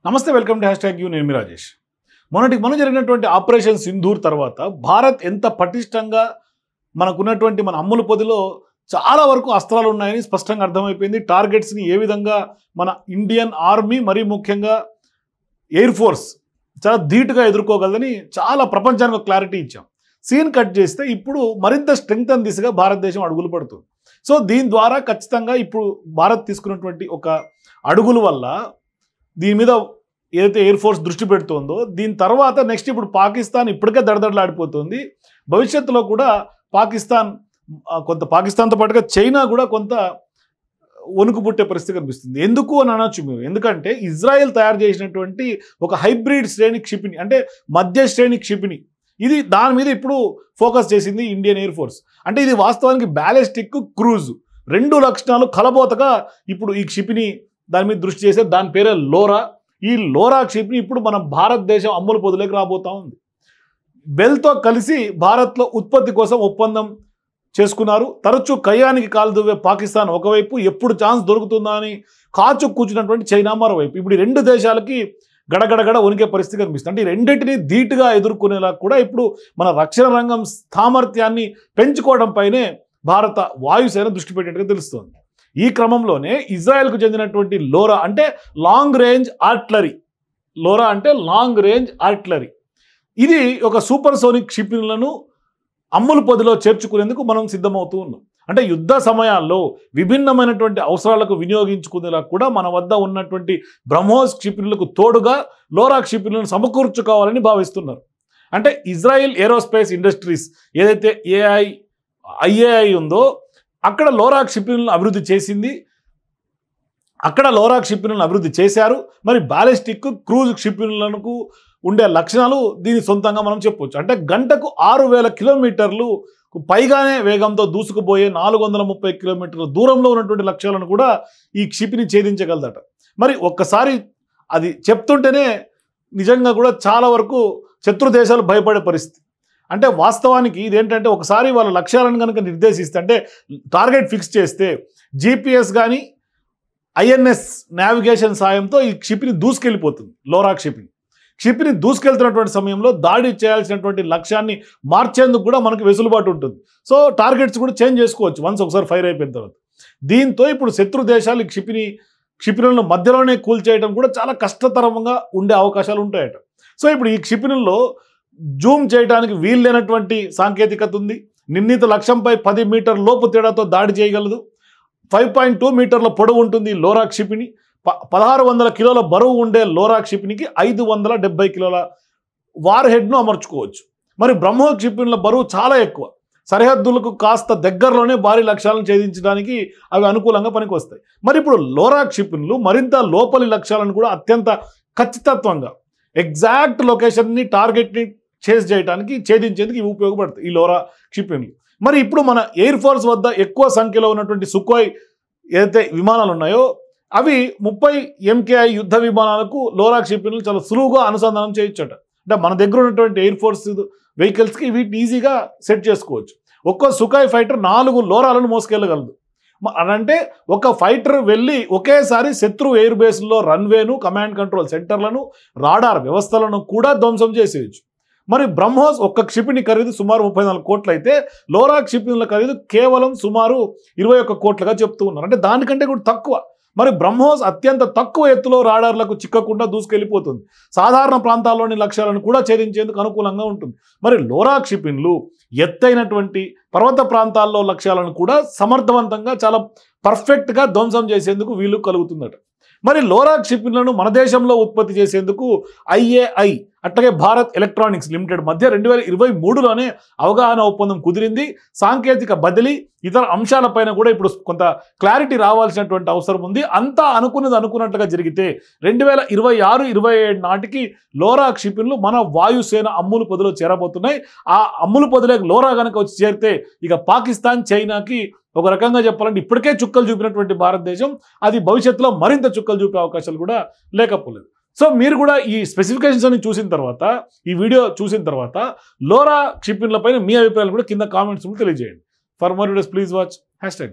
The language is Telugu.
నమస్తే వెల్కమ్ టు #యూ నేను మీ రాజేష్. మొన్న జరిగినటువంటి ఆపరేషన్ సింధూర్ తర్వాత భారత్ ఎంత పటిష్టంగా మనకున్నటువంటి మన అమ్ముల పొదిలో చాలా వరకు అస్త్రాలు ఉన్నాయని స్పష్టంగా అర్థమైపోయింది. టార్గెట్స్ని ఏ విధంగా మన ఇండియన్ ఆర్మీ మరీ ముఖ్యంగా ఎయిర్ ఫోర్స్ చాలా ధీటుగా ఎదుర్కోగలదని చాలా ప్రపంచానికి ఒక క్లారిటీ ఇచ్చాం. సీన్ కట్ చేస్తే ఇప్పుడు మరింత స్ట్రెంగ్తన్ దిశగా భారతదేశం అడుగులు పడుతుంది. సో దీని ద్వారా ఖచ్చితంగా ఇప్పుడు భారత్ తీసుకున్నటువంటి ఒక అడుగుల వల్ల దీని మీద ఏదైతే ఎయిర్ ఫోర్స్ దృష్టి పెడుతుందో దీని తర్వాత నెక్స్ట్ ఇప్పుడు పాకిస్తాన్ ఇప్పటికే దడదడలాడిపోతుంది. భవిష్యత్తులో కూడా పాకిస్తాన్తో పాటుగా చైనా కూడా కొంత వణుకు పుట్టే పరిస్థితి కనిపిస్తుంది. ఎందుకు అని అనొచ్చు మీరు, ఎందుకంటే ఇజ్రాయెల్ తయారు చేసినటువంటి ఒక హైబ్రిడ్ శ్రేణి క్షిపణి అంటే మధ్య శ్రేణి క్షిపణి ఇది దాని మీద ఇప్పుడు ఫోకస్ చేసింది ఇండియన్ ఎయిర్ ఫోర్స్. అంటే ఇది వాస్తవానికి బ్యాలిస్టిక్ క్రూజ్ రెండు లక్షణాలు కలబోతగా ఇప్పుడు ఈ క్షిపణి దాని మీద దృష్టి చేసే దాని పేరే లోరా. ఈ లోరా క్షిపణి ఇప్పుడు మన భారతదేశం అమ్ముల పొదులోకి రాబోతా ఉంది. బెల్తో కలిసి భారత్లో ఉత్పత్తి కోసం ఒప్పందం చేసుకున్నారు. తరచూ కయ్యానికి కాలు దువ్వే పాకిస్తాన్ ఒకవైపు, ఎప్పుడు ఛాన్స్ దొరుకుతుందా అని కాచు కూర్చున్నటువంటి చైనా మరోవైపు. ఇప్పుడు ఈ రెండు దేశాలకి గడగడగడ వణికే పరిస్థితి కనిపిస్తుంది. అంటే ఈ రెండింటిని ధీటుగా ఎదుర్కొనేలా కూడా ఇప్పుడు మన రక్షణ రంగం సామర్థ్యాన్ని పెంచుకోవడంపైనే భారత వాయుసేన దృష్టి పెట్టినట్టుగా తెలుస్తోంది. ఈ క్రమంలోనే ఇజ్రాయెల్కు చెందినటువంటి లోరా అంటే లాంగ్ రేంజ్ ఆర్టిలరీ, లోరా అంటే లాంగ్ రేంజ్ ఆర్టిలరీ, ఇది ఒక సూపర్ సోనిక్ క్షిపణులను అమ్ముల పొదిలో చేర్చుకునేందుకు మనం సిద్ధమవుతూ ఉన్నాం. అంటే యుద్ధ సమయాల్లో విభిన్నమైనటువంటి అవసరాలకు వినియోగించుకునేలా కూడా మన వద్ద ఉన్నటువంటి బ్రహ్మోస్ క్షిపణులకు తోడుగా లోరా క్షిపణులను సమకూర్చుకోవాలని భావిస్తున్నారు. అంటే ఇజ్రాయెల్ ఏరోస్పేస్ ఇండస్ట్రీస్ ఏదైతే ఐఏఐ ఉందో అక్కడ లోరా క్షిపణులను అభివృద్ధి చేసింది, అక్కడ లోరా క్షిపణులను అభివృద్ధి చేశారు. మరి బ్యాలిస్టిక్ క్రూజ్ క్షిపణులకు ఉండే లక్షణాలు దీని సొంతంగా మనం చెప్పవచ్చు. అంటే గంటకు 6000 కిలోమీటర్లు పైగానే వేగంతో దూసుకుపోయే 430 కిలోమీటర్ల దూరంలో ఉన్నటువంటి లక్ష్యాలను కూడా ఈ క్షిపణి ఛేదించగలదట. మరి ఒక్కసారి అది చెప్తుంటేనే నిజంగా కూడా చాలా వరకు శత్రు దేశాలు భయపడే పరిస్థితి. అంటే వాస్తవానికి ఇదేంటంటే ఒకసారి వాళ్ళ లక్ష్యాలను కనుక నిర్దేశిస్తే అంటే టార్గెట్ ఫిక్స్ చేస్తే GPS కానీ INS నావిగేషన్ సాయంతో ఈ క్షిపణి దూసుకెళ్ళిపోతుంది. లోరా క్షిపణి దూసుకెళ్తున్నటువంటి సమయంలో దాడి చేయాల్సినటువంటి లక్ష్యాన్ని మార్చేందుకు కూడా మనకు వెసులుబాటు ఉంటుంది. సో టార్గెట్స్ కూడా చేంజ్ చేసుకోవచ్చు ఒకసారి ఫైర్ అయిపోయిన తర్వాత. దీంతో ఇప్పుడు శత్రు దేశాలు ఈ క్షిపణులను మధ్యలోనే కూల్చేయడం కూడా చాలా కష్టతరంగా ఉండే అవకాశాలు ఉంటాయట. సో ఇప్పుడు ఈ క్షిపణుల్లో జూమ్ చేయడానికి వీల్లేనటువంటి సాంకేతికత ఉంది. నిర్ణీత లక్ష్యంపై 10 మీటర్ లోపు తేడాతో దాడి చేయగలదు. 5.2 మీటర్ల పొడవు ఉంటుంది లోరా క్షిపణి. 1600 కిలోల బరువు ఉండే లోరా క్షిపణికి 570 కిలోల వార్ హెడ్ను అమర్చుకోవచ్చు. మరి బ్రహ్మోస్ క్షిపణుల బరువు చాలా ఎక్కువ, సరిహద్దులకు కాస్త దగ్గరలోనే భారీ లక్ష్యాలను ఛేదించడానికి అవి అనుకూలంగా పనికొస్తాయి. మరి ఇప్పుడు లోరా క్షిపణులు మరింత లోపలి లక్ష్యాలను కూడా అత్యంత ఖచ్చితత్వంగా ఎగ్జాక్ట్ లొకేషన్ని టార్గెట్ని ఛేదించేందుకు ఇవి ఉపయోగపడతాయి ఈ లోరా క్షిపణులు. మరి ఇప్పుడు మన ఎయిర్ ఫోర్స్ వద్ద ఎక్కువ సంఖ్యలో ఉన్నటువంటి సుఖోయ్ ఏదైతే విమానాలు ఉన్నాయో అవి 30 MKI యుద్ధ విమానాలకు లోరా క్షిపణులు చాలా సులువుగా అనుసంధానం చేయొచ్చట. అంటే మన దగ్గర ఉన్నటువంటి ఎయిర్ ఫోర్స్ వెహికల్స్కి వీటిని ఈజీగా సెట్ చేసుకోవచ్చు. ఒక్కో సుఖోయ్ ఫైటర్ 4 లోరాలను మోసుకెళ్ళగలదు. అంటే ఒక ఫైటర్ వెళ్ళి ఒకేసారి శత్రు ఎయిర్ బేస్లో రన్వేను, కమాండ్ కంట్రోల్ సెంటర్లను, రాడార్ వ్యవస్థలను కూడా ధ్వంసం చేసేయచ్చు. మరి బ్రహ్మోస్ ఒక్క క్షిపణి ఖరీదు సుమారు 34 కోట్లు అయితే లోరా క్షిపణుల ఖరీదు కేవలం సుమారు 21 కోట్లుగా చెప్తూ ఉన్నారు. అంటే దానికంటే కూడా తక్కువ. మరి బ్రహ్మోస్ అత్యంత తక్కువ ఎత్తులో రాడార్లకు చిక్కకుండా దూసుకెళ్ళిపోతుంది. సాధారణ ప్రాంతాల్లోని లక్ష్యాలను కూడా ఛేదించేందుకు అనుకూలంగా ఉంటుంది. మరి లోరా క్షిపణులు ఎత్తైనటువంటి పర్వత ప్రాంతాల్లో లక్ష్యాలను కూడా సమర్థవంతంగా చాలా పర్ఫెక్ట్గా ధ్వంసం చేసేందుకు వీలు కలుగుతుందట. మరి లోరా క్షిపణులను మన దేశంలో ఉత్పత్తి చేసేందుకు IAI అట్లాగే భారత్ ఎలక్ట్రానిక్స్ లిమిటెడ్ మధ్య 2023లోనే అవగాహన ఒప్పందం కుదిరింది. సాంకేతిక బదిలీ ఇతర అంశాలపైన కూడా ఇప్పుడు కొంత క్లారిటీ రావాల్సినటువంటి అవసరం ఉంది. అంతా అనుకున్నట్టుగా జరిగితే 2026-27 నాటికి లోరా క్షిపణులు మన వాయుసేన అమ్ముల పొదిలో చేరబోతున్నాయి. ఆ అమ్ముల పొదిలోకి లోరా కనుక వచ్చి చేరితే ఇక పాకిస్తాన్, చైనాకి ఒక రకంగా చెప్పాలంటే ఇప్పటికే చుక్కలు చూపినటువంటి భారతదేశం అది భవిష్యత్తులో మరింత చుక్కలు చూపే అవకాశాలు కూడా లేకపోలేదు. సో మీరు కూడా ఈ స్పెసిఫికేషన్స్ అన్ని చూసిన తర్వాత, ఈ వీడియో చూసిన తర్వాత లోరా క్షిపణులపైన మీ అభిప్రాయాలు కూడా కింద కామెంట్స్ తెలియజేయండి. For more videos please watch #.